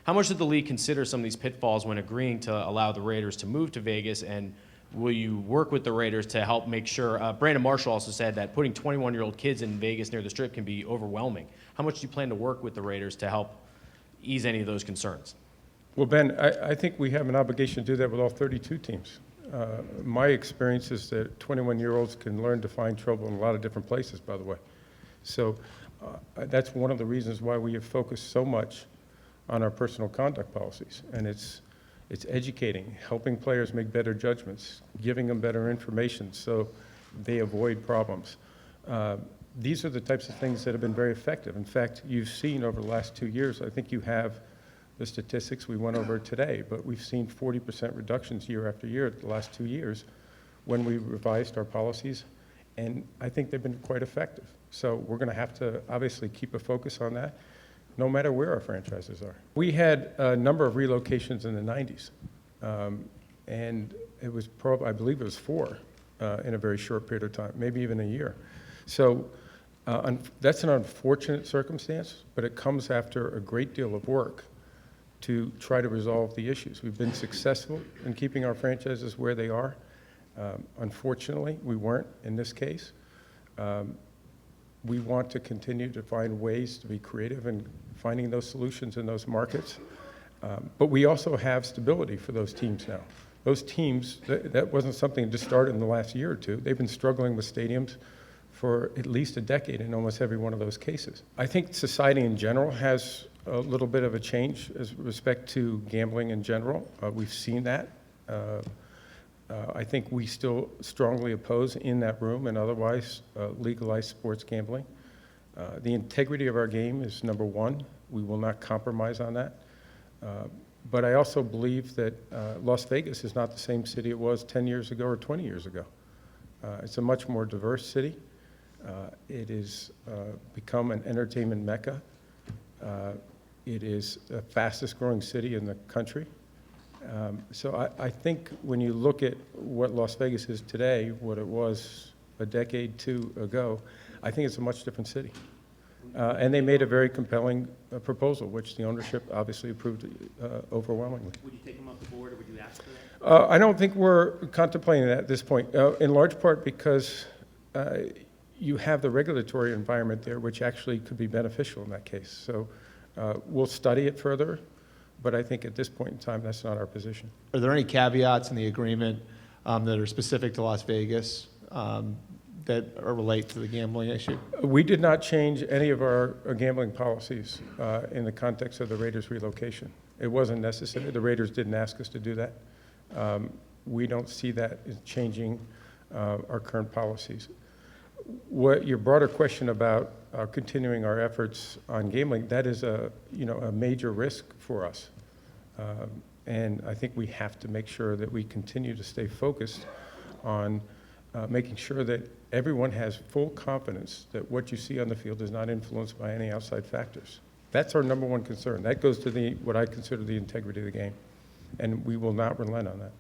How much did the league consider some of these pitfalls when agreeing to allow the Raiders to move to Vegas, and will you work with the Raiders to help make sure? Brandon Marshall also said that putting 21-year-old kids in Vegas near the Strip can be overwhelming. How much do you plan to work with the Raiders to help ease any of those concerns? Well, Ben, I think we have an obligation to do that with all 32 teams. My experience is that 21-year-olds can learn to find trouble in a lot of different places, by the way. So that's one of the reasons why we have focused so much on our personal conduct policies. And it's educating, helping players make better judgments, giving them better information so they avoid problems. These are the types of things that have been very effective. In fact, you've seen over the last 2 years, I think you have the statistics we went over today, but we've seen 40% reductions year after year the last 2 years when we revised our policies, and I think they've been quite effective. So we're going to have to obviously keep a focus on that, no matter where our franchises are. We had a number of relocations in the 90s, and it was I believe it was 4 in a very short period of time, maybe even a year. So that's an unfortunate circumstance, but it comes after a great deal of work to try to resolve the issues. We've been successful in keeping our franchises where they are. Unfortunately, we weren't in this case. We want to continue to find ways to be creative in finding those solutions in those markets. But we also have stability for those teams now. Those teams, that wasn't something that just started in the last year or two. They've been struggling with stadiums for at least a decade in almost every one of those cases. I think society in general has a little bit of a change as respect to gambling in general. We've seen that. I think we still strongly oppose in that room and otherwise legalized sports gambling. The integrity of our game is number one. We will not compromise on that. But I also believe that Las Vegas is not the same city it was 10 years ago or 20 years ago. It's a much more diverse city. It has become an entertainment mecca. It is the fastest growing city in the country. So I think when you look at what Las Vegas is today, what it was a decade, 2 ago, I think it's a much different city. And they made a very compelling proposal, which the ownership obviously approved overwhelmingly. Would you take them off the board, or would you ask for that? I don't think we're contemplating that at this point, in large part because you have the regulatory environment there, which actually could be beneficial in that case. So we'll study it further, but I think at this point in time, that's not our position. Are there any caveats in the agreement that are specific to Las Vegas that relate to the gambling issue? We did not change any of our gambling policies in the context of the Raiders relocation. It wasn't necessary. The Raiders didn't ask us to do that. We don't see that as changing our current policies. What your broader question about continuing our efforts on gambling, that is a major risk for us. And I think we have to make sure that we continue to stay focused on making sure that everyone has full confidence that what you see on the field is not influenced by any outside factors. That's our number one concern. That goes to what I consider the integrity of the game. And we will not relent on that.